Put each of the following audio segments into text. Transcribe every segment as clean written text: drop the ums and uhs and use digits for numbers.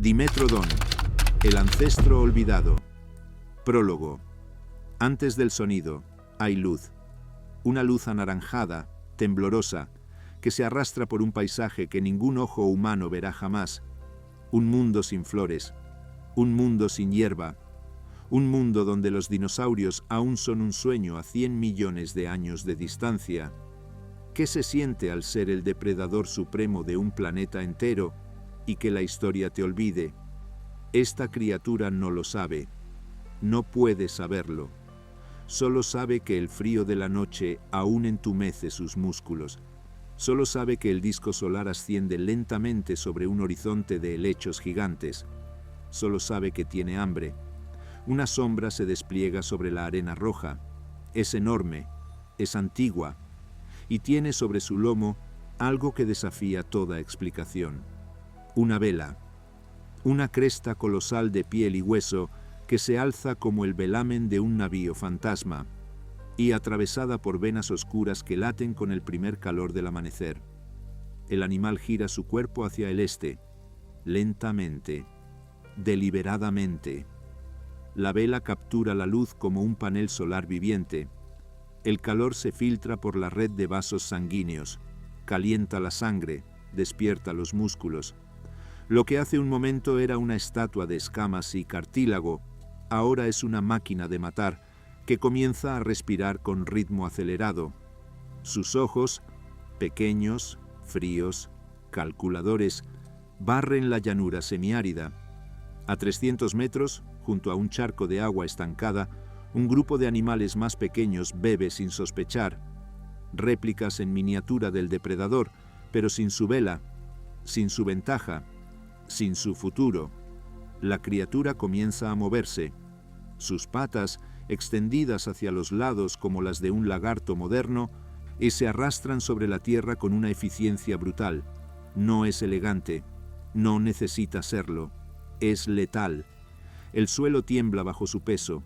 Dimetrodon, el ancestro olvidado. Prólogo. Antes del sonido, hay luz. Una luz anaranjada, temblorosa, que se arrastra por un paisaje que ningún ojo humano verá jamás. Un mundo sin flores, un mundo sin hierba, un mundo donde los dinosaurios aún son un sueño a 100 millones de años de distancia. ¿Qué se siente al ser el depredador supremo de un planeta entero y que la historia te olvide? Esta criatura no lo sabe, no puede saberlo. Solo sabe que el frío de la noche aún entumece sus músculos. Solo sabe que el disco solar asciende lentamente sobre un horizonte de helechos gigantes. Solo sabe que tiene hambre. Una sombra se despliega sobre la arena roja. Es enorme, es antigua, y tiene sobre su lomo algo que desafía toda explicación. Una vela, una cresta colosal de piel y hueso que se alza como el velamen de un navío fantasma, y atravesada por venas oscuras que laten con el primer calor del amanecer. El animal gira su cuerpo hacia el este, lentamente, deliberadamente. La vela captura la luz como un panel solar viviente. El calor se filtra por la red de vasos sanguíneos, calienta la sangre, despierta los músculos. Lo que hace un momento era una estatua de escamas y cartílago, ahora es una máquina de matar que comienza a respirar con ritmo acelerado. Sus ojos, pequeños, fríos, calculadores, barren la llanura semiárida. A 300 metros, junto a un charco de agua estancada, un grupo de animales más pequeños bebe sin sospechar. Réplicas en miniatura del depredador, pero sin su vela, sin su ventaja, sin su futuro. La criatura comienza a moverse. Sus patas, extendidas hacia los lados como las de un lagarto moderno, y se arrastran sobre la tierra con una eficiencia brutal. No es elegante, no necesita serlo, es letal. El suelo tiembla bajo su peso.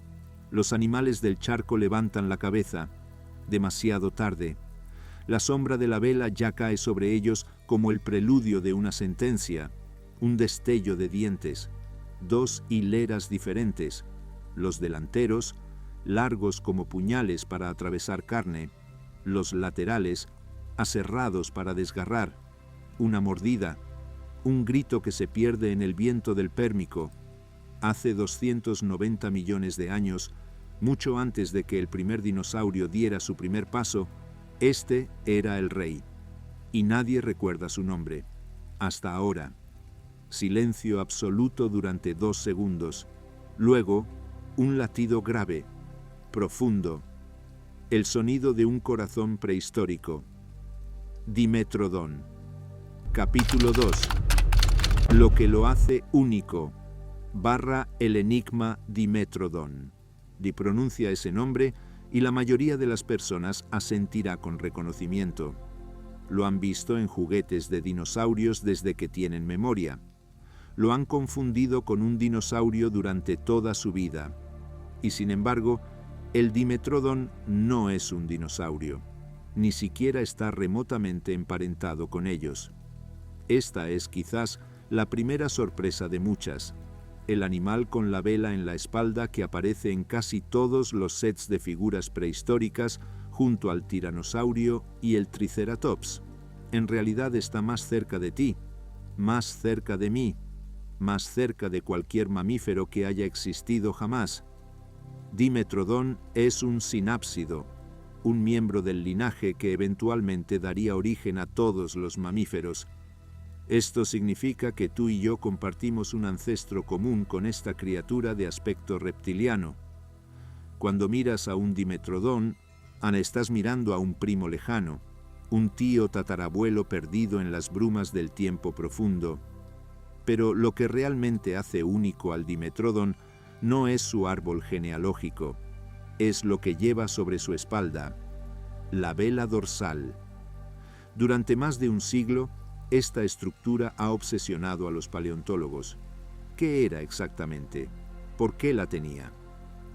Los animales del charco levantan la cabeza. Demasiado tarde. La sombra de la vela ya cae sobre ellos como el preludio de una sentencia, un destello de dientes, 2 hileras diferentes, los delanteros, largos como puñales para atravesar carne, los laterales, aserrados para desgarrar, una mordida, un grito que se pierde en el viento del Pérmico. Hace 290 millones de años, mucho antes de que el primer dinosaurio diera su primer paso, este era el rey, y nadie recuerda su nombre, hasta ahora. Silencio absoluto durante 2 segundos, luego un latido grave, profundo, el sonido de un corazón prehistórico. Dimetrodon. Capítulo 2. Lo que lo hace único, / el enigma Dimetrodon. Pronuncia ese nombre y la mayoría de las personas asentirá con reconocimiento. Lo han visto en juguetes de dinosaurios desde que tienen memoria. Lo han confundido con un dinosaurio durante toda su vida. Y sin embargo, el Dimetrodon no es un dinosaurio. Ni siquiera está remotamente emparentado con ellos. Esta es quizás la primera sorpresa de muchas. El animal con la vela en la espalda que aparece en casi todos los sets de figuras prehistóricas junto al tiranosaurio y el triceratops. En realidad está más cerca de ti, más cerca de mí, más cerca de cualquier mamífero que haya existido jamás. Dimetrodon es un sinápsido, un miembro del linaje que eventualmente daría origen a todos los mamíferos. Esto significa que tú y yo compartimos un ancestro común con esta criatura de aspecto reptiliano. Cuando miras a un Dimetrodon, estás mirando a un primo lejano, un tío tatarabuelo perdido en las brumas del tiempo profundo. Pero lo que realmente hace único al Dimetrodon no es su árbol genealógico, es lo que lleva sobre su espalda, la vela dorsal. Durante más de un siglo, esta estructura ha obsesionado a los paleontólogos. ¿Qué era exactamente? ¿Por qué la tenía?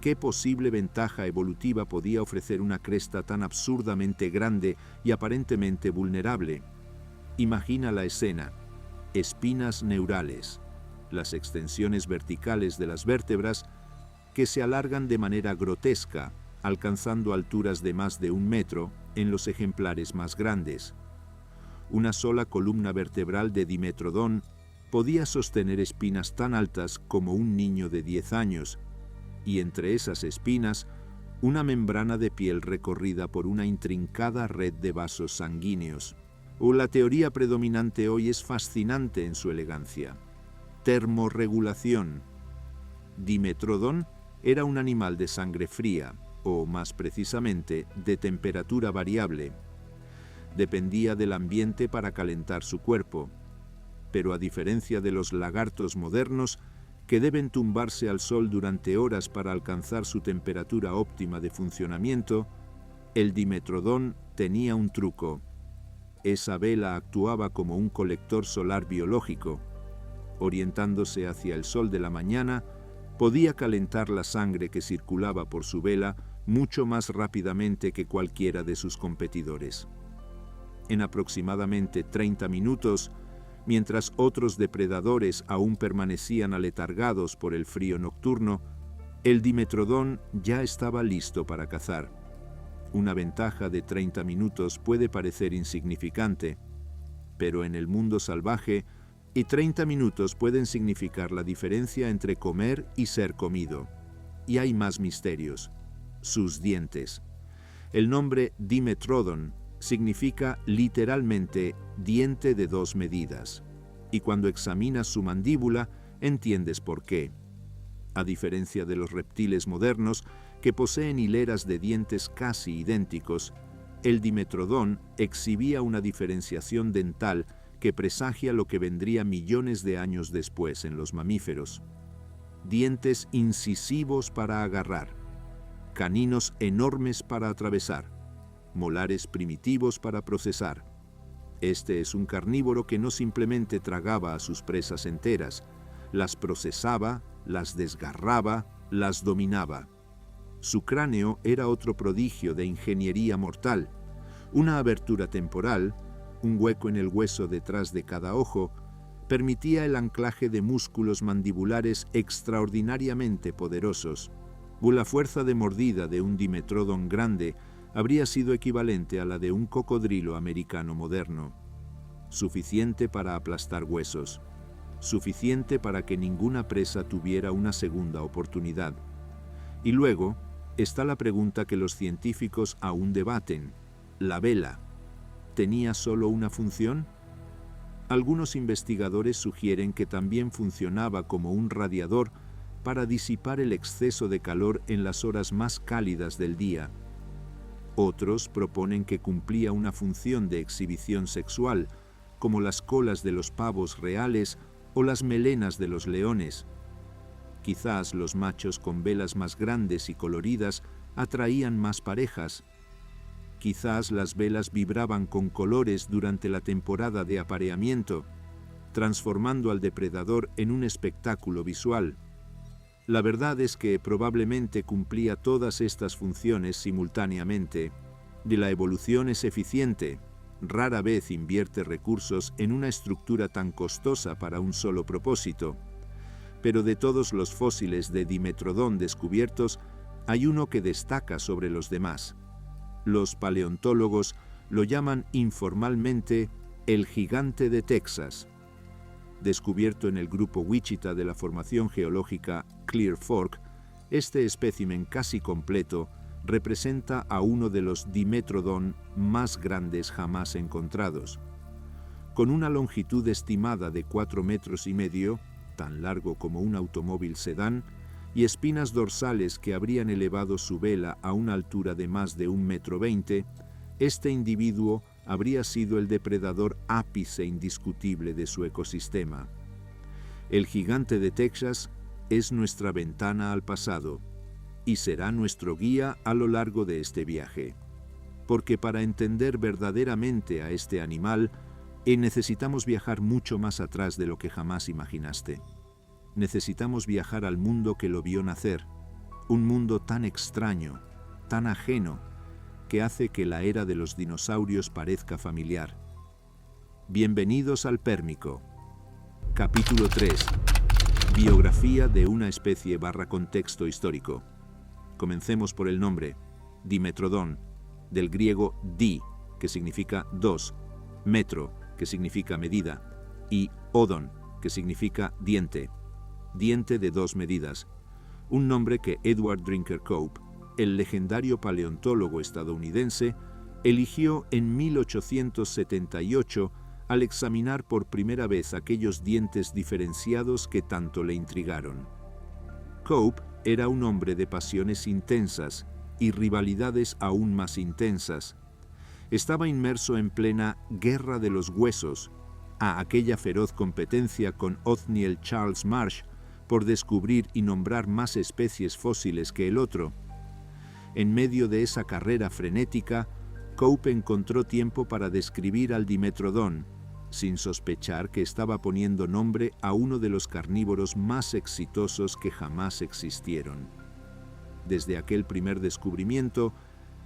¿Qué posible ventaja evolutiva podía ofrecer una cresta tan absurdamente grande y aparentemente vulnerable? Imagina la escena. Espinas neurales, las extensiones verticales de las vértebras, que se alargan de manera grotesca, alcanzando alturas de más de 1 metro en los ejemplares más grandes. Una sola columna vertebral de Dimetrodon podía sostener espinas tan altas como un niño de 10 años, y entre esas espinas, una membrana de piel recorrida por una intrincada red de vasos sanguíneos. La teoría predominante hoy es fascinante en su elegancia. Termorregulación. Dimetrodon era un animal de sangre fría, o más precisamente, de temperatura variable. Dependía del ambiente para calentar su cuerpo, pero a diferencia de los lagartos modernos, que deben tumbarse al sol durante horas para alcanzar su temperatura óptima de funcionamiento, el Dimetrodon tenía un truco. Esa vela actuaba como un colector solar biológico. Orientándose hacia el sol de la mañana, podía calentar la sangre que circulaba por su vela mucho más rápidamente que cualquiera de sus competidores. En aproximadamente 30 minutos, mientras otros depredadores aún permanecían aletargados por el frío nocturno, el Dimetrodon ya estaba listo para cazar. Una ventaja de 30 minutos puede parecer insignificante, pero en el mundo salvaje, 30 minutos pueden significar la diferencia entre comer y ser comido. Y hay más misterios: sus dientes. El nombre Dimetrodon significa literalmente diente de 2 medidas, y cuando examinas su mandíbula entiendes por qué. A diferencia de los reptiles modernos, que poseen hileras de dientes casi idénticos, el Dimetrodon exhibía una diferenciación dental que presagia lo que vendría millones de años después en los mamíferos. Dientes incisivos para agarrar, caninos enormes para atravesar, molares primitivos para procesar. Este es un carnívoro que no simplemente tragaba a sus presas enteras, las procesaba, las desgarraba, las dominaba. Su cráneo era otro prodigio de ingeniería mortal. Una abertura temporal, un hueco en el hueso detrás de cada ojo, permitía el anclaje de músculos mandibulares extraordinariamente poderosos. La fuerza de mordida de un Dimetrodon grande habría sido equivalente a la de un cocodrilo americano moderno. Suficiente para aplastar huesos. Suficiente para que ninguna presa tuviera una segunda oportunidad. Y luego está la pregunta que los científicos aún debaten: ¿la vela tenía solo una función? Algunos investigadores sugieren que también funcionaba como un radiador para disipar el exceso de calor en las horas más cálidas del día. Otros proponen que cumplía una función de exhibición sexual, como las colas de los pavos reales o las melenas de los leones. Quizás los machos con velas más grandes y coloridas atraían más parejas. Quizás las velas vibraban con colores durante la temporada de apareamiento, transformando al depredador en un espectáculo visual. La verdad es que probablemente cumplía todas estas funciones simultáneamente. La evolución es eficiente. Rara vez invierte recursos en una estructura tan costosa para un solo propósito. Pero de todos los fósiles de Dimetrodon descubiertos, hay uno que destaca sobre los demás. Los paleontólogos lo llaman informalmente el gigante de Texas. Descubierto en el grupo Wichita de la formación geológica Clear Fork, este espécimen casi completo representa a uno de los Dimetrodon más grandes jamás encontrados. Con una longitud estimada de 4,5 metros, tan largo como un automóvil sedán, y espinas dorsales que habrían elevado su vela a una altura de más de 1,20 m, este individuo habría sido el depredador ápice indiscutible de su ecosistema. El gigante de Texas es nuestra ventana al pasado y será nuestro guía a lo largo de este viaje. Porque para entender verdaderamente a este animal, necesitamos viajar mucho más atrás de lo que jamás imaginaste. Necesitamos viajar al mundo que lo vio nacer, un mundo tan extraño, tan ajeno, que hace que la era de los dinosaurios parezca familiar. Bienvenidos al Pérmico. Capítulo 3. Biografía de una especie / contexto histórico. Comencemos por el nombre, Dimetrodon, del griego di, que significa dos, metro, que significa medida, y odon, que significa diente, diente de dos medidas, un nombre que Edward Drinker Cope, el legendario paleontólogo estadounidense, eligió en 1878 al examinar por primera vez aquellos dientes diferenciados que tanto le intrigaron. Cope era un hombre de pasiones intensas y rivalidades aún más intensas. Estaba inmerso en plena guerra de los huesos, a aquella feroz competencia con Othniel Charles Marsh por descubrir y nombrar más especies fósiles que el otro. En medio de esa carrera frenética, Cope encontró tiempo para describir al Dimetrodon, sin sospechar que estaba poniendo nombre a uno de los carnívoros más exitosos que jamás existieron. Desde aquel primer descubrimiento,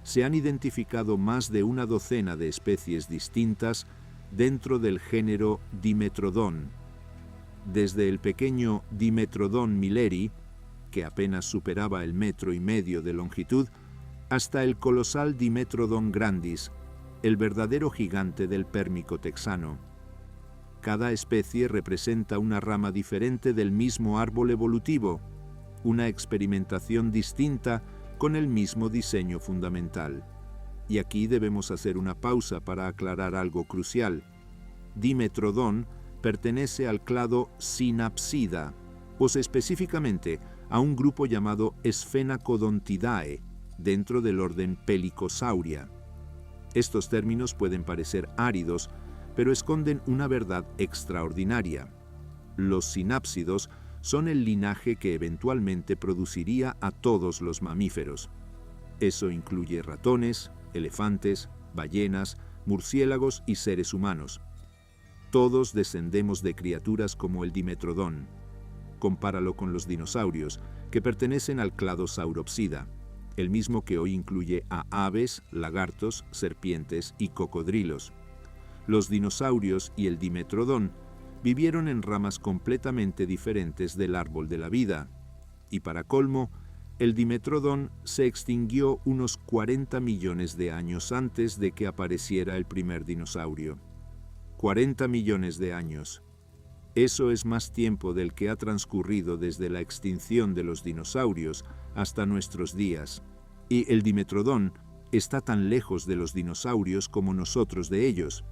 se han identificado más de una docena de especies distintas dentro del género Dimetrodon, desde el pequeño Dimetrodon milleri, que apenas superaba el 1,5 metros de longitud, hasta el colosal Dimetrodon grandis, el verdadero gigante del Pérmico texano. Cada especie representa una rama diferente del mismo árbol evolutivo, una experimentación distinta con el mismo diseño fundamental. Y aquí debemos hacer una pausa para aclarar algo crucial. Dimetrodon pertenece al clado Synapsida, o específicamente a un grupo llamado Sphenacodontidae, dentro del orden Pelicosauria. Estos términos pueden parecer áridos, pero esconden una verdad extraordinaria. Los sinápsidos son el linaje que eventualmente produciría a todos los mamíferos. Eso incluye ratones, elefantes, ballenas, murciélagos y seres humanos. Todos descendemos de criaturas como el Dimetrodon. Compáralo con los dinosaurios, que pertenecen al clado Sauropsida, el mismo que hoy incluye a aves, lagartos, serpientes y cocodrilos. Los dinosaurios y el Dimetrodon vivieron en ramas completamente diferentes del árbol de la vida, y para colmo, el Dimetrodon se extinguió unos 40 millones de años antes de que apareciera el primer dinosaurio. 40 millones de años. Eso es más tiempo del que ha transcurrido desde la extinción de los dinosaurios hasta nuestros días. Y el Dimetrodon está tan lejos de los dinosaurios como nosotros de ellos,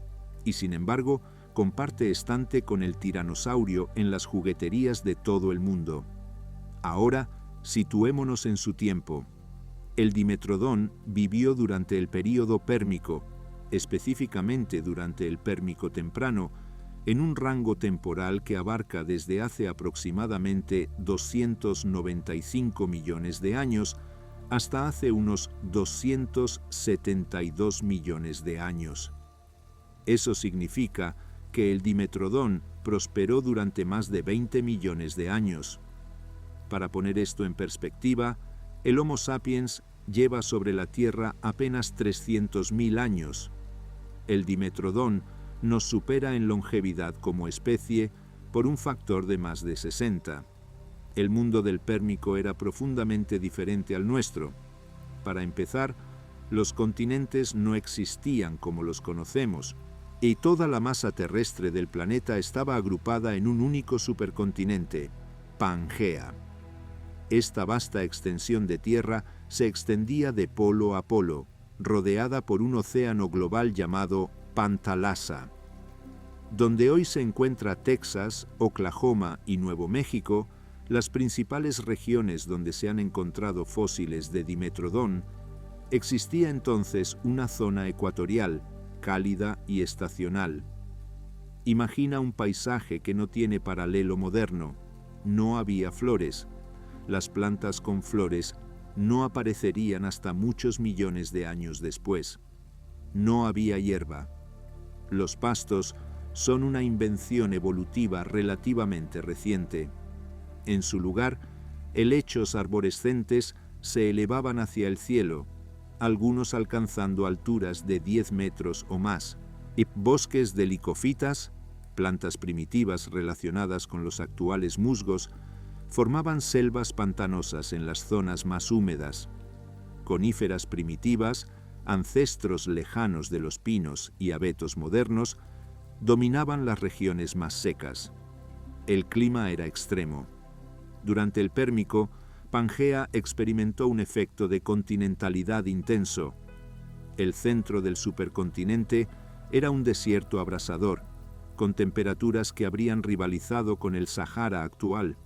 y sin embargo comparte estante con el tiranosaurio en las jugueterías de todo el mundo. Ahora, situémonos en su tiempo. El Dimetrodon vivió durante el período pérmico, específicamente durante el Pérmico temprano, en un rango temporal que abarca desde hace aproximadamente 295 millones de años hasta hace unos 272 millones de años. Eso significa que el Dimetrodon prosperó durante más de 20 millones de años. Para poner esto en perspectiva, el Homo sapiens lleva sobre la Tierra apenas 300.000 años. El Dimetrodon nos supera en longevidad como especie por un factor de más de 60. El mundo del Pérmico era profundamente diferente al nuestro. Para empezar, los continentes no existían como los conocemos, y toda la masa terrestre del planeta estaba agrupada en un único supercontinente, Pangea. Esta vasta extensión de tierra se extendía de polo a polo, rodeada por un océano global llamado Pantalasa. Donde hoy se encuentra Texas, Oklahoma y Nuevo México, las principales regiones donde se han encontrado fósiles de Dimetrodon, existía entonces una zona ecuatorial, cálida y estacional. Imagina un paisaje que no tiene paralelo moderno. No había flores. Las plantas con flores no aparecerían hasta muchos millones de años después. No había hierba. Los pastos son una invención evolutiva relativamente reciente. En su lugar, helechos arborescentes se elevaban hacia el cielo, algunos alcanzando alturas de 10 metros o más, y bosques de licofitas, plantas primitivas relacionadas con los actuales musgos, formaban selvas pantanosas en las zonas más húmedas. Coníferas primitivas, ancestros lejanos de los pinos y abetos modernos, dominaban las regiones más secas. El clima era extremo. Durante el Pérmico, Pangea experimentó un efecto de continentalidad intenso. El centro del supercontinente era un desierto abrasador, con temperaturas que habrían rivalizado con el Sahara actual.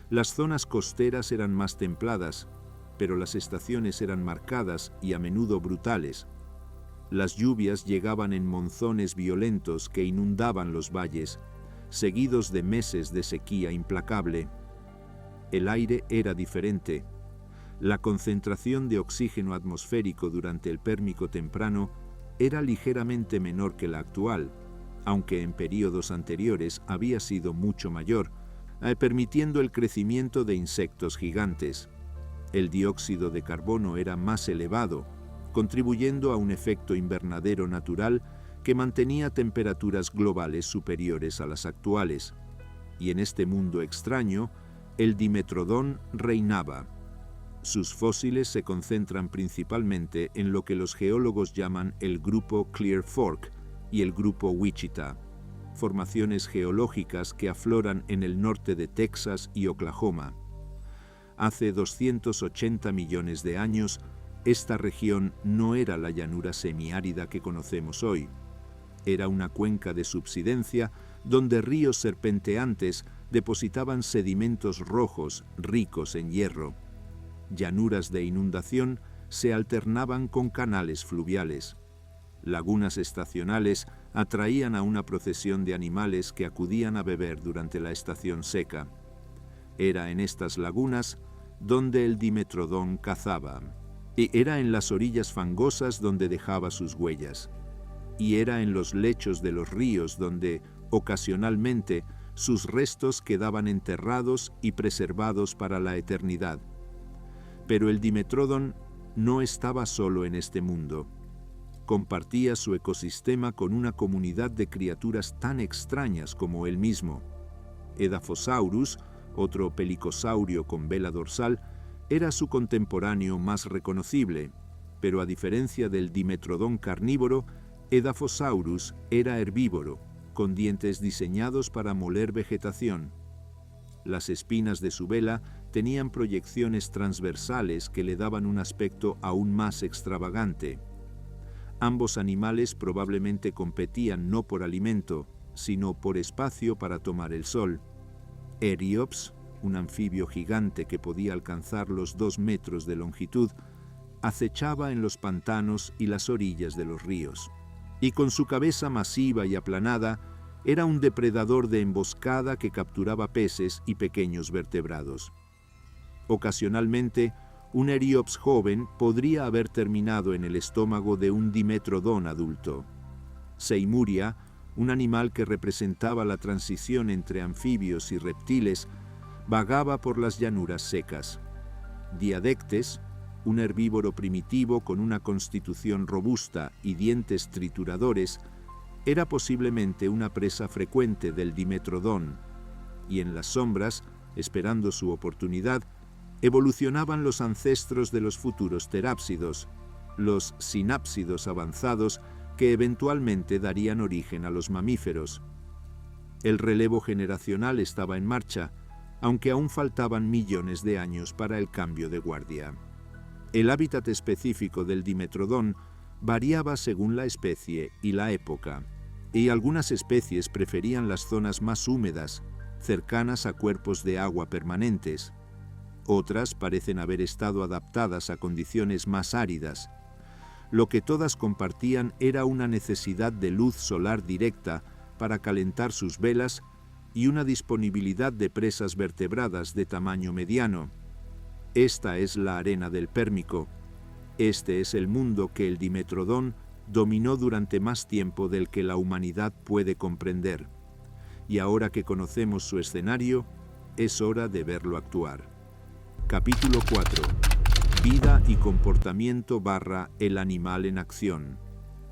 Las zonas costeras eran más templadas, pero las estaciones eran marcadas y a menudo brutales. Las lluvias llegaban en monzones violentos que inundaban los valles, seguidos de meses de sequía implacable. El aire era diferente. La concentración de oxígeno atmosférico durante el Pérmico temprano era ligeramente menor que la actual, aunque en períodos anteriores había sido mucho mayor, permitiendo el crecimiento de insectos gigantes. El dióxido de carbono era más elevado, contribuyendo a un efecto invernadero natural que mantenía temperaturas globales superiores a las actuales. Y en este mundo extraño, el Dimetrodon reinaba. Sus fósiles se concentran principalmente en lo que los geólogos llaman el grupo Clear Fork y el grupo Wichita, formaciones geológicas que afloran en el norte de Texas y Oklahoma. Hace 280 millones de años, esta región no era la llanura semiárida que conocemos hoy. Era una cuenca de subsidencia donde ríos serpenteantes depositaban sedimentos rojos ricos en hierro. Llanuras de inundación se alternaban con canales fluviales. Lagunas estacionales atraían a una procesión de animales que acudían a beber durante la estación seca. Era en estas lagunas donde el Dimetrodon cazaba, y era en las orillas fangosas donde dejaba sus huellas, y era en los lechos de los ríos donde, ocasionalmente, sus restos quedaban enterrados y preservados para la eternidad. Pero el Dimetrodon no estaba solo en este mundo. Compartía su ecosistema con una comunidad de criaturas tan extrañas como él mismo. Edaphosaurus, otro pelicosaurio con vela dorsal, era su contemporáneo más reconocible, pero a diferencia del Dimetrodon carnívoro, Edaphosaurus era herbívoro, con dientes diseñados para moler vegetación. Las espinas de su vela tenían proyecciones transversales que le daban un aspecto aún más extravagante. Ambos animales probablemente competían no por alimento, sino por espacio para tomar el sol. Eriops, un anfibio gigante que podía alcanzar los 2 metros de longitud, acechaba en los pantanos y las orillas de los ríos. Y con su cabeza masiva y aplanada, era un depredador de emboscada que capturaba peces y pequeños vertebrados. Ocasionalmente, un Eriops joven podría haber terminado en el estómago de un Dimetrodon adulto. Seimuria, un animal que representaba la transición entre anfibios y reptiles, vagaba por las llanuras secas. Diadectes, un herbívoro primitivo con una constitución robusta y dientes trituradores, era posiblemente una presa frecuente del Dimetrodon, y en las sombras, esperando su oportunidad, evolucionaban los ancestros de los futuros terápsidos, los sinápsidos avanzados que eventualmente darían origen a los mamíferos. El relevo generacional estaba en marcha, aunque aún faltaban millones de años para el cambio de guardia. El hábitat específico del Dimetrodon variaba según la especie y la época, y algunas especies preferían las zonas más húmedas, cercanas a cuerpos de agua permanentes. Otras parecen haber estado adaptadas a condiciones más áridas. Lo que todas compartían era una necesidad de luz solar directa para calentar sus velas y una disponibilidad de presas vertebradas de tamaño mediano. Esta es la arena del Pérmico. Este es el mundo que el Dimetrodon dominó durante más tiempo del que la humanidad puede comprender. Y ahora que conocemos su escenario, es hora de verlo actuar. Capítulo 4. Vida y comportamiento / el animal en acción.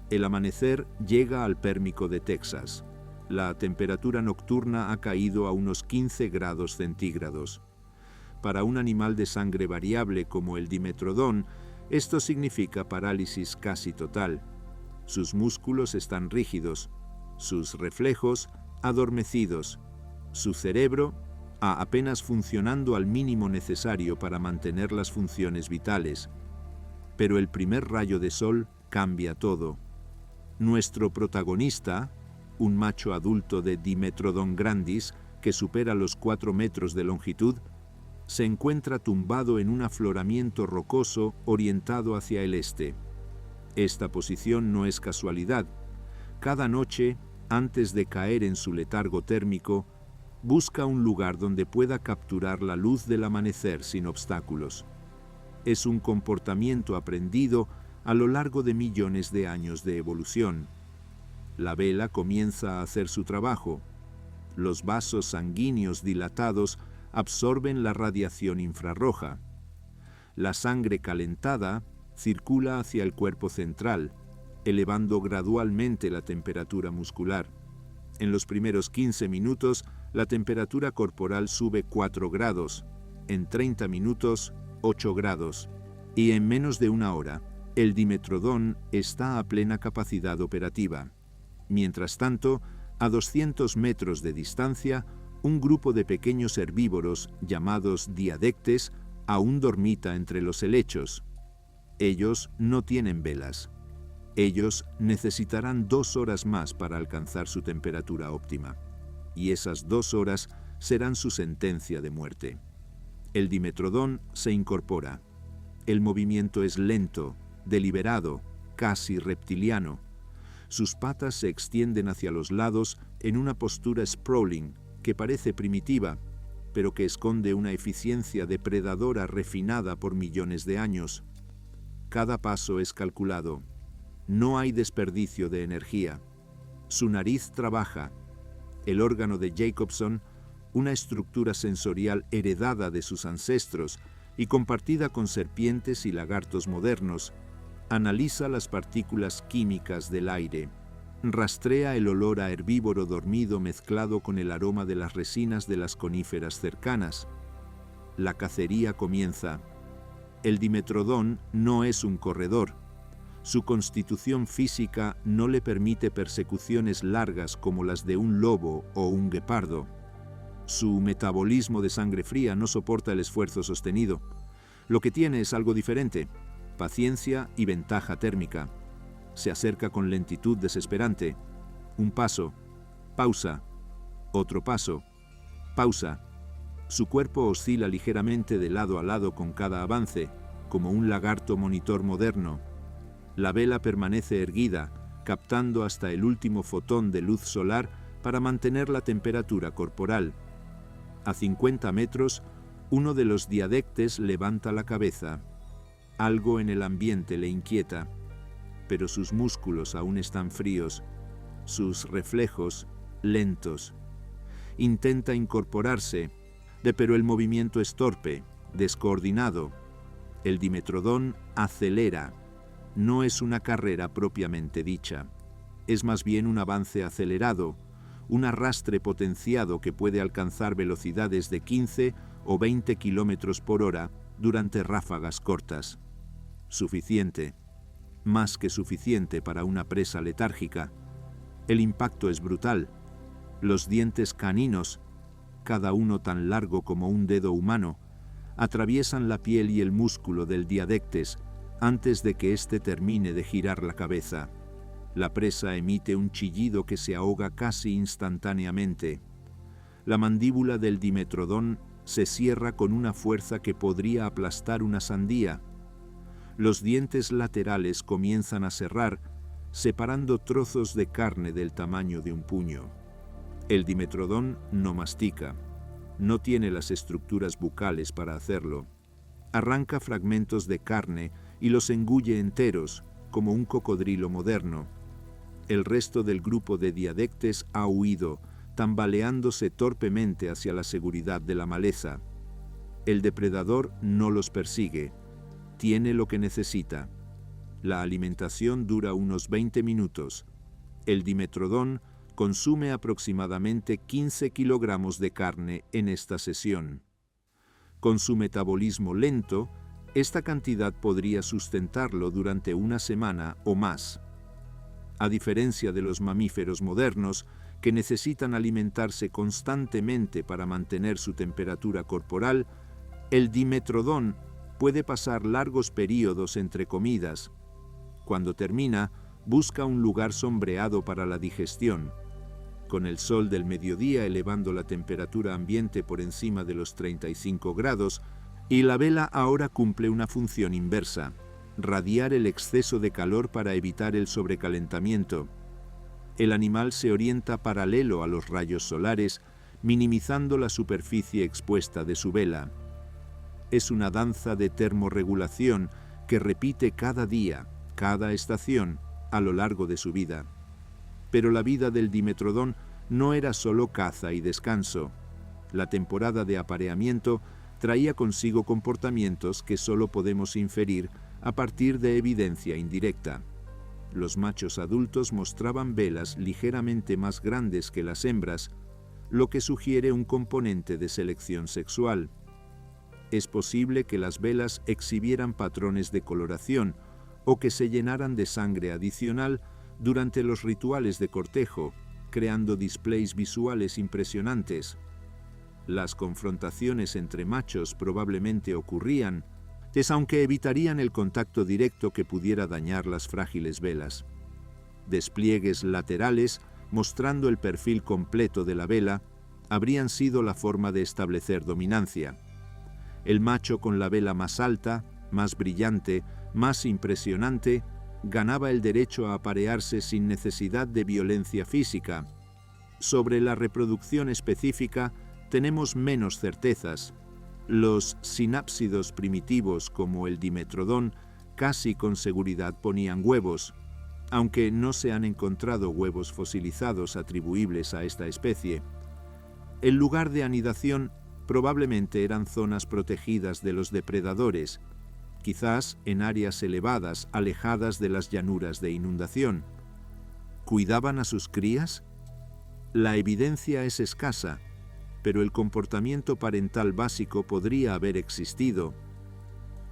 El amanecer llega al Pérmico de Texas. La temperatura nocturna ha caído a unos 15 grados centígrados. Para un animal de sangre variable como el dimetrodón, esto significa parálisis casi total. Sus músculos están rígidos, sus reflejos adormecidos, su cerebro apenas funcionando al mínimo necesario para mantener las funciones vitales. Pero el primer rayo de sol cambia todo. Nuestro protagonista, un macho adulto de Dimetrodon grandis que supera los 4 metros de longitud, se encuentra tumbado en un afloramiento rocoso orientado hacia el este. Esta posición no es casualidad. Cada noche, antes de caer en su letargo térmico, busca un lugar donde pueda capturar la luz del amanecer sin obstáculos. Es un comportamiento aprendido a lo largo de millones de años de evolución. La vela comienza a hacer su trabajo. Los vasos sanguíneos dilatados absorben la radiación infrarroja. La sangre calentada circula hacia el cuerpo central, elevando gradualmente la temperatura muscular. En los primeros 15 minutos, la temperatura corporal sube 4 grados, en 30 minutos, 8 grados, y en menos de una hora, el dimetrodón está a plena capacidad operativa. Mientras tanto, a 200 metros de distancia, un grupo de pequeños herbívoros, llamados diadectes, aún dormita entre los helechos. Ellos no tienen velas. Ellos necesitarán 2 horas más para alcanzar su temperatura óptima, y esas 2 horas serán su sentencia de muerte. El dimetrodón se incorpora. El movimiento es lento, deliberado, casi reptiliano. Sus patas se extienden hacia los lados en una postura sprawling que parece primitiva, pero que esconde una eficiencia depredadora refinada por millones de años. Cada paso es calculado. No hay desperdicio de energía. Su nariz trabaja. El órgano de Jacobson, una estructura sensorial heredada de sus ancestros y compartida con serpientes y lagartos modernos, analiza las partículas químicas del aire, rastrea el olor a herbívoro dormido mezclado con el aroma de las resinas de las coníferas cercanas. La cacería comienza. El dimetrodón no es un corredor. Su constitución física no le permite persecuciones largas como las de un lobo o un guepardo. Su metabolismo de sangre fría no soporta el esfuerzo sostenido. Lo que tiene es algo diferente: paciencia y ventaja térmica. Se acerca con lentitud desesperante. Un paso, pausa, otro paso, pausa. Su cuerpo oscila ligeramente de lado a lado con cada avance, como un lagarto monitor moderno. La vela permanece erguida, captando hasta el último fotón de luz solar para mantener la temperatura corporal. A 50 metros, uno de los diadectes levanta la cabeza. Algo en el ambiente le inquieta, pero sus músculos aún están fríos, sus reflejos lentos. Intenta incorporarse, pero el movimiento es torpe, descoordinado. El dimetrodón acelera. No es una carrera propiamente dicha. Es más bien un avance acelerado, un arrastre potenciado que puede alcanzar velocidades de 15 o 20 kilómetros por hora durante ráfagas cortas. Suficiente, más que suficiente para una presa letárgica. El impacto es brutal. Los dientes caninos, cada uno tan largo como un dedo humano, atraviesan la piel y el músculo del diadectes antes de que éste termine de girar la cabeza. La presa emite un chillido que se ahoga casi instantáneamente. La mandíbula del dimetrodón se cierra con una fuerza que podría aplastar una sandía. Los dientes laterales comienzan a cerrar, separando trozos de carne del tamaño de un puño. El dimetrodón no mastica. No tiene las estructuras bucales para hacerlo. Arranca fragmentos de carne y los engulle enteros, como un cocodrilo moderno. El resto del grupo de diadectes ha huido, tambaleándose torpemente hacia la seguridad de la maleza. El depredador no los persigue. Tiene lo que necesita. La alimentación dura unos 20 minutos. El dimetrodón consume aproximadamente 15 kilogramos de carne en esta sesión. Con su metabolismo lento, esta cantidad podría sustentarlo durante una semana o más. A diferencia de los mamíferos modernos, que necesitan alimentarse constantemente para mantener su temperatura corporal, el dimetrodón puede pasar largos períodos entre comidas. Cuando termina, busca un lugar sombreado para la digestión. Con el sol del mediodía elevando la temperatura ambiente por encima de los 35 grados, y la vela ahora cumple una función inversa: radiar el exceso de calor para evitar el sobrecalentamiento. El animal se orienta paralelo a los rayos solares, minimizando la superficie expuesta de su vela. Es una danza de termorregulación que repite cada día, cada estación, a lo largo de su vida. Pero la vida del dimetrodón no era solo caza y descanso. La temporada de apareamiento traía consigo comportamientos que solo podemos inferir a partir de evidencia indirecta. Los machos adultos mostraban velas ligeramente más grandes que las hembras, lo que sugiere un componente de selección sexual. Es posible que las velas exhibieran patrones de coloración o que se llenaran de sangre adicional durante los rituales de cortejo, creando displays visuales impresionantes. Las confrontaciones entre machos probablemente ocurrían, aunque evitarían el contacto directo que pudiera dañar las frágiles velas. Despliegues laterales, mostrando el perfil completo de la vela, habrían sido la forma de establecer dominancia. El macho con la vela más alta, más brillante, más impresionante, ganaba el derecho a aparearse sin necesidad de violencia física. Sobre la reproducción específica tenemos menos certezas. Los sinápsidos primitivos como el dimetrodón casi con seguridad ponían huevos, aunque no se han encontrado huevos fosilizados atribuibles a esta especie. El lugar de anidación probablemente eran zonas protegidas de los depredadores, quizás en áreas elevadas, alejadas de las llanuras de inundación. ¿Cuidaban a sus crías? La evidencia es escasa, pero el comportamiento parental básico podría haber existido.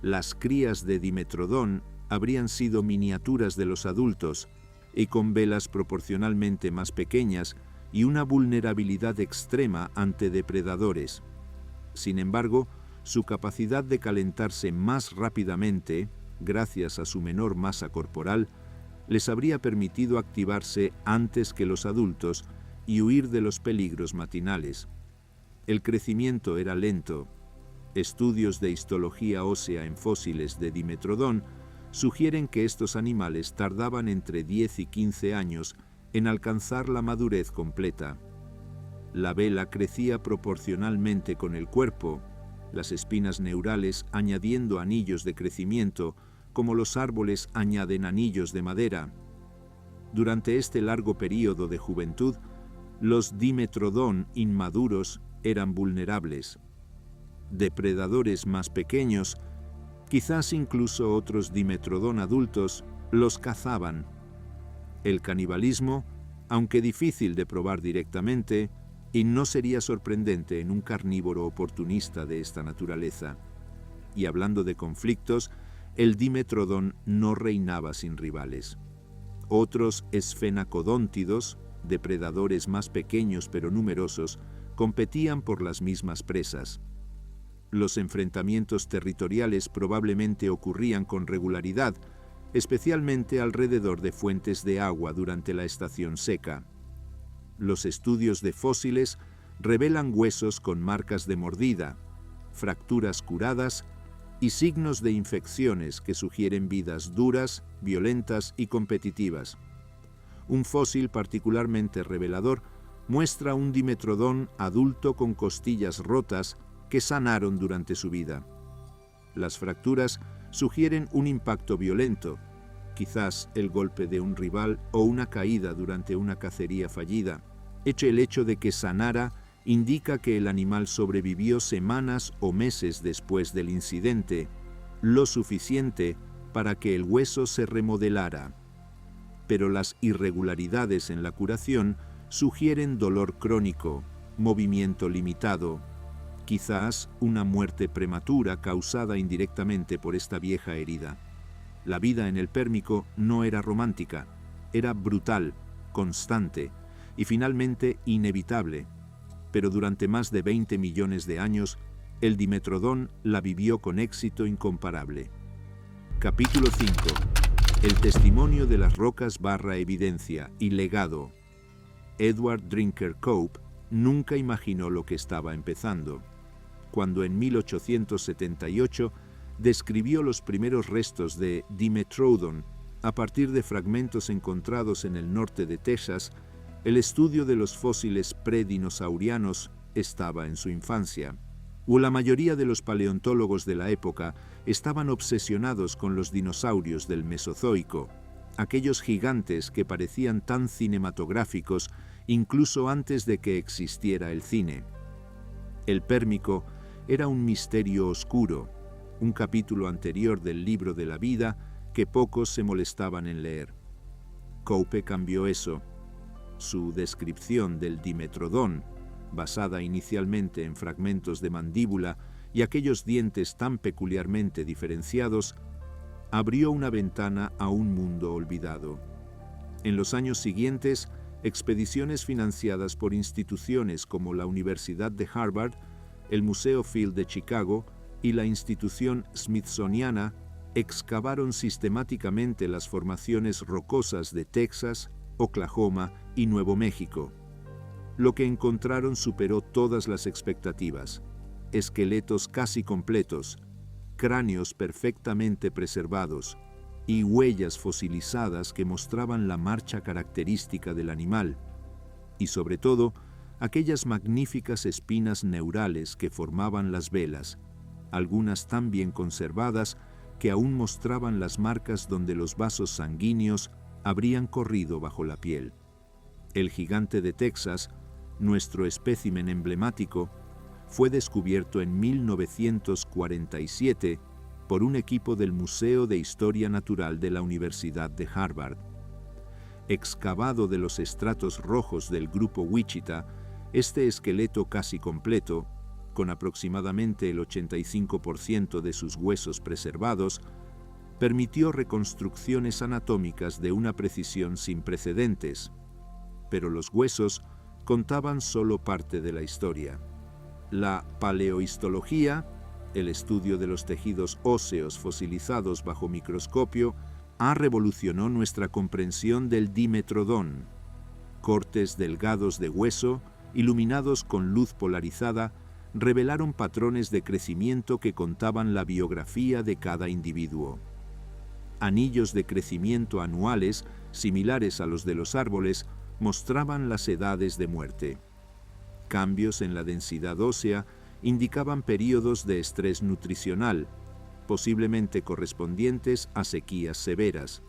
Las crías de dimetrodón habrían sido miniaturas de los adultos y con velas proporcionalmente más pequeñas y una vulnerabilidad extrema ante depredadores. Sin embargo, su capacidad de calentarse más rápidamente, gracias a su menor masa corporal, les habría permitido activarse antes que los adultos y huir de los peligros matinales. El crecimiento era lento. Estudios de histología ósea en fósiles de dimetrodón sugieren que estos animales tardaban entre 10 y 15 años en alcanzar la madurez completa. La vela crecía proporcionalmente con el cuerpo, las espinas neurales añadiendo anillos de crecimiento, como los árboles añaden anillos de madera. Durante este largo período de juventud, los dimetrodón inmaduros eran vulnerables. Depredadores más pequeños, quizás incluso otros dimetrodón adultos, los cazaban. El canibalismo, aunque difícil de probar directamente, y no sería sorprendente en un carnívoro oportunista de esta naturaleza. Y hablando de conflictos, el dimetrodón no reinaba sin rivales. Otros esfenacodóntidos, depredadores más pequeños pero numerosos, competían por las mismas presas. Los enfrentamientos territoriales probablemente ocurrían con regularidad, especialmente alrededor de fuentes de agua durante la estación seca. Los estudios de fósiles revelan huesos con marcas de mordida, fracturas curadas y signos de infecciones que sugieren vidas duras, violentas y competitivas. Un fósil particularmente revelador muestra un dimetrodón adulto con costillas rotas que sanaron durante su vida. Las fracturas sugieren un impacto violento, quizás el golpe de un rival o una caída durante una cacería fallida. El hecho de que sanara indica que el animal sobrevivió semanas o meses después del incidente, lo suficiente para que el hueso se remodelara. Pero las irregularidades en la curación sugieren dolor crónico, movimiento limitado, quizás una muerte prematura causada indirectamente por esta vieja herida. La vida en el Pérmico no era romántica, era brutal, constante y finalmente inevitable, pero durante más de 20 millones de años, el Dimetrodón la vivió con éxito incomparable. Capítulo 5. El testimonio de las rocas / evidencia y legado. Edward Drinker Cope nunca imaginó lo que estaba empezando, cuando en 1878 describió los primeros restos de Dimetrodon a partir de fragmentos encontrados en el norte de Texas. El estudio de los fósiles predinosaurianos estaba en su infancia, la mayoría de los paleontólogos de la época estaban obsesionados con los dinosaurios del Mesozoico, aquellos gigantes que parecían tan cinematográficos incluso antes de que existiera el cine. El Pérmico era un misterio oscuro, un capítulo anterior del libro de la vida que pocos se molestaban en leer. Cope cambió eso. Su descripción del Dimetrodón, basada inicialmente en fragmentos de mandíbula y aquellos dientes tan peculiarmente diferenciados, abrió una ventana a un mundo olvidado. En los años siguientes, expediciones financiadas por instituciones como la Universidad de Harvard, el Museo Field de Chicago y la institución Smithsoniana excavaron sistemáticamente las formaciones rocosas de Texas, Oklahoma y Nuevo México. Lo que encontraron superó todas las expectativas: esqueletos casi completos, cráneos perfectamente preservados y huellas fosilizadas que mostraban la marcha característica del animal, y sobre todo, aquellas magníficas espinas neurales que formaban las velas, algunas tan bien conservadas que aún mostraban las marcas donde los vasos sanguíneos habrían corrido bajo la piel. El gigante de Texas, nuestro espécimen emblemático, fue descubierto en 1947 por un equipo del Museo de Historia Natural de la Universidad de Harvard. Excavado de los estratos rojos del grupo Wichita, este esqueleto casi completo, con aproximadamente el 85% de sus huesos preservados, permitió reconstrucciones anatómicas de una precisión sin precedentes, pero los huesos contaban solo parte de la historia. La paleohistología, el estudio de los tejidos óseos fosilizados bajo microscopio, revolucionó nuestra comprensión del Dimetrodón. Cortes delgados de hueso, iluminados con luz polarizada, revelaron patrones de crecimiento que contaban la biografía de cada individuo. Anillos de crecimiento anuales, similares a los de los árboles, mostraban las edades de muerte. Cambios en la densidad ósea indicaban períodos de estrés nutricional, posiblemente correspondientes a sequías severas.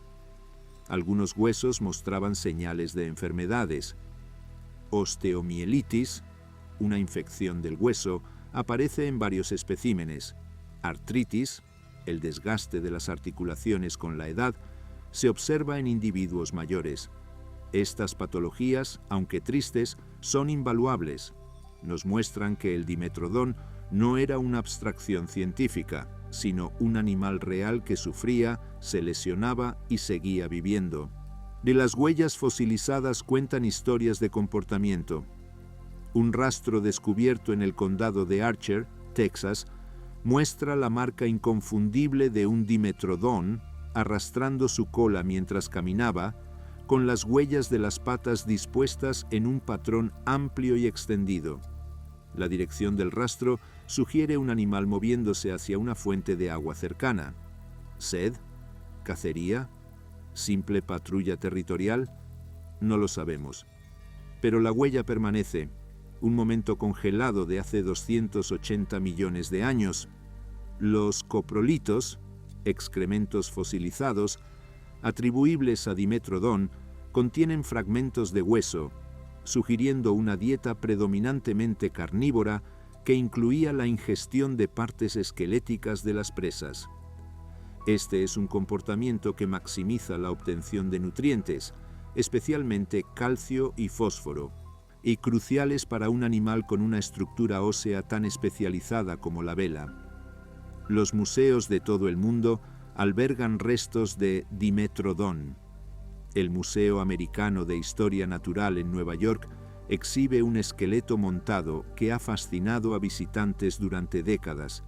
Algunos huesos mostraban señales de enfermedades. Osteomielitis, una infección del hueso, aparece en varios especímenes. Artritis, el desgaste de las articulaciones con la edad, se observa en individuos mayores. Estas patologías, aunque tristes, son invaluables. Nos muestran que el Dimetrodón no era una abstracción científica, sino un animal real que sufría, se lesionaba y seguía viviendo. De las huellas fosilizadas cuentan historias de comportamiento. Un rastro descubierto en el condado de Archer, Texas, muestra la marca inconfundible de un Dimetrodón arrastrando su cola mientras caminaba, con las huellas de las patas dispuestas en un patrón amplio y extendido. La dirección del rastro sugiere un animal moviéndose hacia una fuente de agua cercana. ¿Sed? ¿Cacería? ¿Simple patrulla territorial? No lo sabemos. Pero la huella permanece, un momento congelado de hace 280 millones de años. Los coprolitos, excrementos fosilizados, atribuibles a Dimetrodón, contienen fragmentos de hueso, sugiriendo una dieta predominantemente carnívora que incluía la ingestión de partes esqueléticas de las presas. Este es un comportamiento que maximiza la obtención de nutrientes, especialmente calcio y fósforo, y cruciales para un animal con una estructura ósea tan especializada como la vela. Los museos de todo el mundo albergan restos de Dimetrodon. El Museo Americano de Historia Natural en Nueva York exhibe un esqueleto montado que ha fascinado a visitantes durante décadas.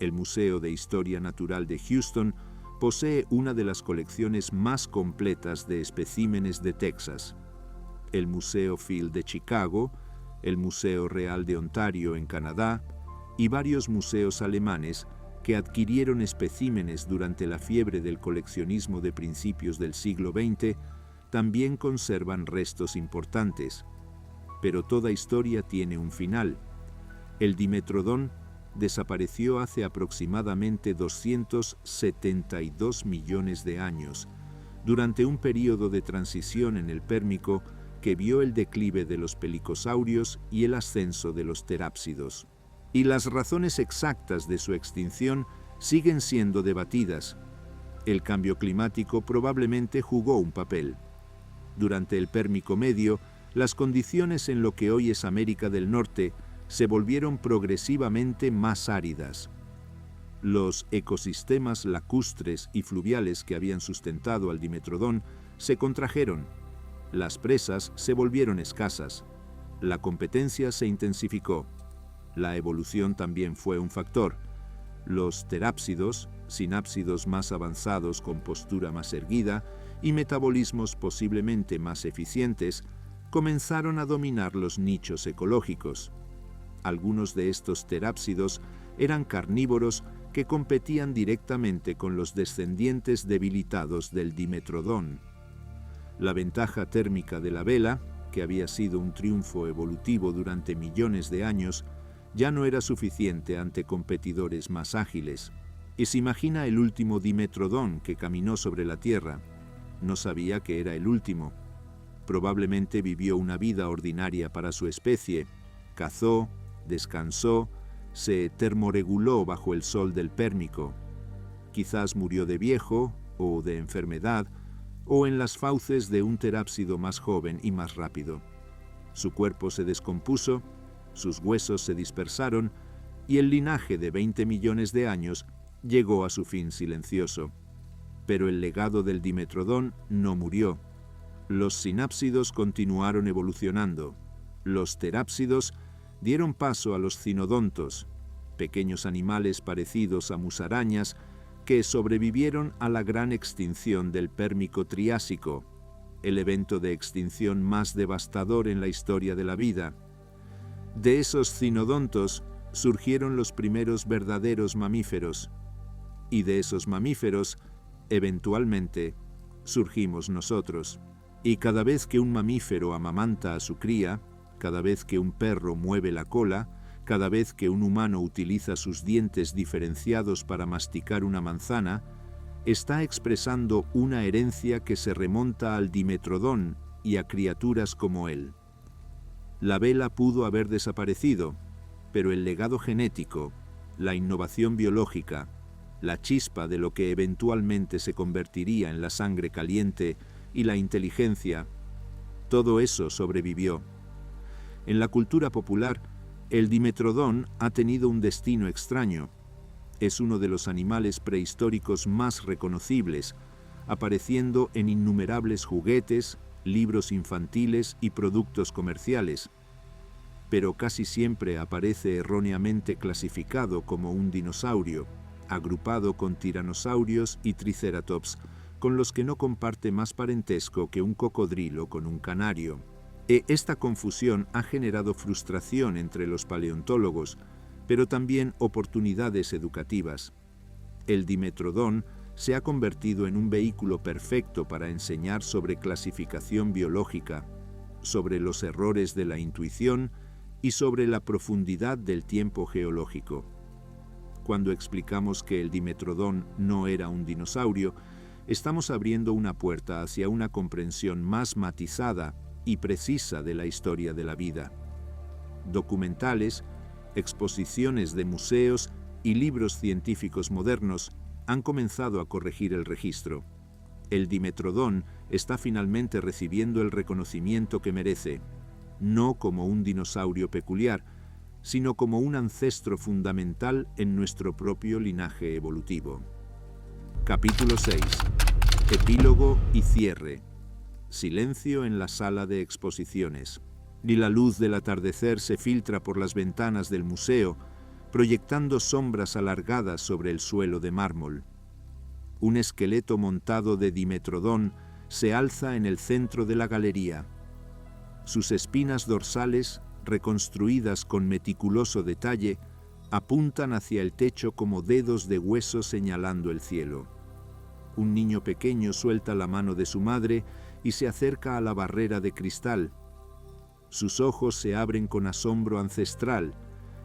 El Museo de Historia Natural de Houston posee una de las colecciones más completas de especímenes de Texas. El Museo Field de Chicago, el Museo Real de Ontario en Canadá y varios museos alemanes que adquirieron especímenes durante la fiebre del coleccionismo de principios del siglo XX también conservan restos importantes. Pero toda historia tiene un final. El Dimetrodon desapareció hace aproximadamente 272 millones de años, durante un período de transición en el Pérmico que vio el declive de los pelicosaurios y el ascenso de los terápsidos. Y las razones exactas de su extinción siguen siendo debatidas. El cambio climático probablemente jugó un papel. Durante el Pérmico medio, las condiciones en lo que hoy es América del Norte se volvieron progresivamente más áridas. Los ecosistemas lacustres y fluviales que habían sustentado al Dimetrodon se contrajeron. Las presas se volvieron escasas. La competencia se intensificó. La evolución también fue un factor. Los terápsidos, sinápsidos más avanzados con postura más erguida y metabolismos posiblemente más eficientes, comenzaron a dominar los nichos ecológicos. Algunos de estos terápsidos eran carnívoros que competían directamente con los descendientes debilitados del Dimetrodon. La ventaja térmica de la vela, que había sido un triunfo evolutivo durante millones de años, ya no era suficiente ante competidores más ágiles. Y se imagina el último Dimetrodon que caminó sobre la Tierra. No sabía que era el último. Probablemente vivió una vida ordinaria para su especie. Cazó, descansó, se termorreguló bajo el sol del Pérmico. Quizás murió de viejo o de enfermedad o en las fauces de un terápsido más joven y más rápido. Su cuerpo se descompuso, sus huesos se dispersaron y el linaje de 20 millones de años llegó a su fin silencioso. Pero el legado del Dimetrodon no murió. Los sinápsidos continuaron evolucionando. Los terápsidos dieron paso a los cinodontos, pequeños animales parecidos a musarañas que sobrevivieron a la gran extinción del Pérmico Triásico, el evento de extinción más devastador en la historia de la vida. De esos cinodontos surgieron los primeros verdaderos mamíferos, y de esos mamíferos, eventualmente, surgimos nosotros. Y cada vez que un mamífero amamanta a su cría, cada vez que un perro mueve la cola, cada vez que un humano utiliza sus dientes diferenciados para masticar una manzana, está expresando una herencia que se remonta al Dimetrodon y a criaturas como él. La vela pudo haber desaparecido, pero el legado genético, la innovación biológica, la chispa de lo que eventualmente se convertiría en la sangre caliente y la inteligencia, todo eso sobrevivió. En la cultura popular, el Dimetrodon ha tenido un destino extraño. Es uno de los animales prehistóricos más reconocibles, apareciendo en innumerables juguetes, libros infantiles y productos comerciales. Pero casi siempre aparece erróneamente clasificado como un dinosaurio, agrupado con tiranosaurios y triceratops, con los que no comparte más parentesco que un cocodrilo con un canario. Esta confusión ha generado frustración entre los paleontólogos, pero también oportunidades educativas. El Dimetrodon se ha convertido en un vehículo perfecto para enseñar sobre clasificación biológica, sobre los errores de la intuición y sobre la profundidad del tiempo geológico. Cuando explicamos que el Dimetrodon no era un dinosaurio, estamos abriendo una puerta hacia una comprensión más matizada y precisa de la historia de la vida. Documentales, exposiciones de museos y libros científicos modernos han comenzado a corregir el registro. El Dimetrodon está finalmente recibiendo el reconocimiento que merece, no como un dinosaurio peculiar, sino como un ancestro fundamental en nuestro propio linaje evolutivo. Capítulo 6. Epílogo y cierre. Silencio en la sala de exposiciones. Y la luz del atardecer se filtra por las ventanas del museo, proyectando sombras alargadas sobre el suelo de mármol. Un esqueleto montado de Dimetrodón se alza en el centro de la galería. Sus espinas dorsales, reconstruidas con meticuloso detalle, apuntan hacia el techo como dedos de hueso señalando el cielo. Un niño pequeño suelta la mano de su madre y se acerca a la barrera de cristal. Sus ojos se abren con asombro ancestral,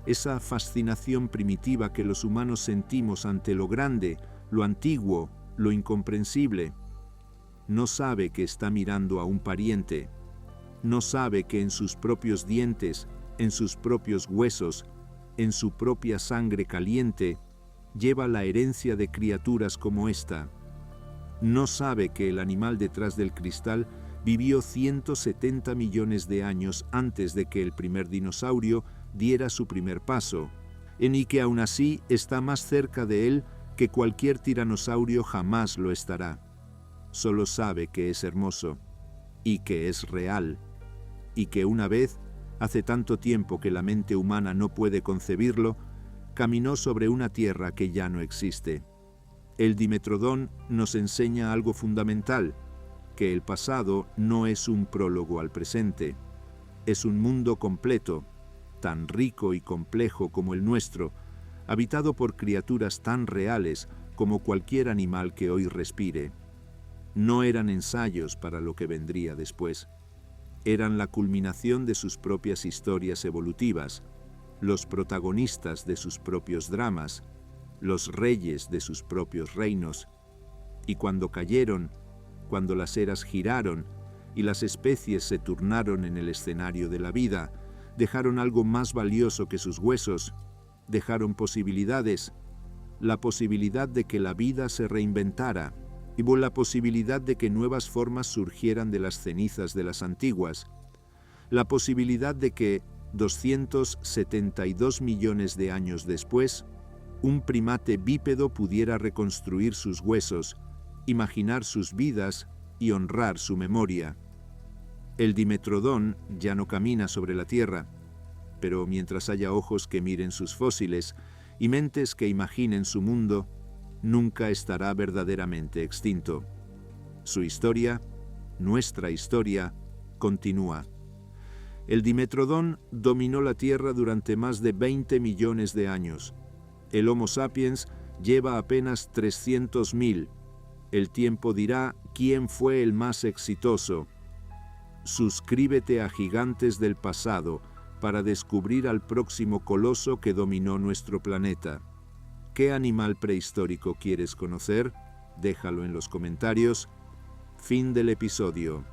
esa fascinación primitiva que los humanos sentimos ante lo grande, lo antiguo, lo incomprensible. No sabe que está mirando a un pariente. No sabe que en sus propios dientes, en sus propios huesos, en su propia sangre caliente, lleva la herencia de criaturas como esta. No sabe que el animal detrás del cristal vivió 170 millones de años antes de que el primer dinosaurio diera su primer paso, y que aún así está más cerca de él que cualquier tiranosaurio jamás lo estará. Solo sabe que es hermoso, y que es real, y que una vez, hace tanto tiempo que la mente humana no puede concebirlo, caminó sobre una tierra que ya no existe. El Dimetrodón nos enseña algo fundamental, que el pasado no es un prólogo al presente. Es un mundo completo, tan rico y complejo como el nuestro, habitado por criaturas tan reales como cualquier animal que hoy respire. No eran ensayos para lo que vendría después. Eran la culminación de sus propias historias evolutivas, los protagonistas de sus propios dramas, los reyes de sus propios reinos. Y cuando cayeron, cuando las eras giraron y las especies se turnaron en el escenario de la vida, dejaron algo más valioso que sus huesos, dejaron posibilidades, la posibilidad de que la vida se reinventara, y la posibilidad de que nuevas formas surgieran de las cenizas de las antiguas, la posibilidad de que, 272 millones de años después, un primate bípedo pudiera reconstruir sus huesos, imaginar sus vidas y honrar su memoria. El Dimetrodón ya no camina sobre la tierra, pero mientras haya ojos que miren sus fósiles y mentes que imaginen su mundo, nunca estará verdaderamente extinto. Su historia, nuestra historia, continúa. El Dimetrodón dominó la Tierra durante más de 20 millones de años. El Homo sapiens lleva apenas 300.000. El tiempo dirá quién fue el más exitoso. Suscríbete a Gigantes del Pasado para descubrir al próximo coloso que dominó nuestro planeta. ¿Qué animal prehistórico quieres conocer? Déjalo en los comentarios. Fin del episodio.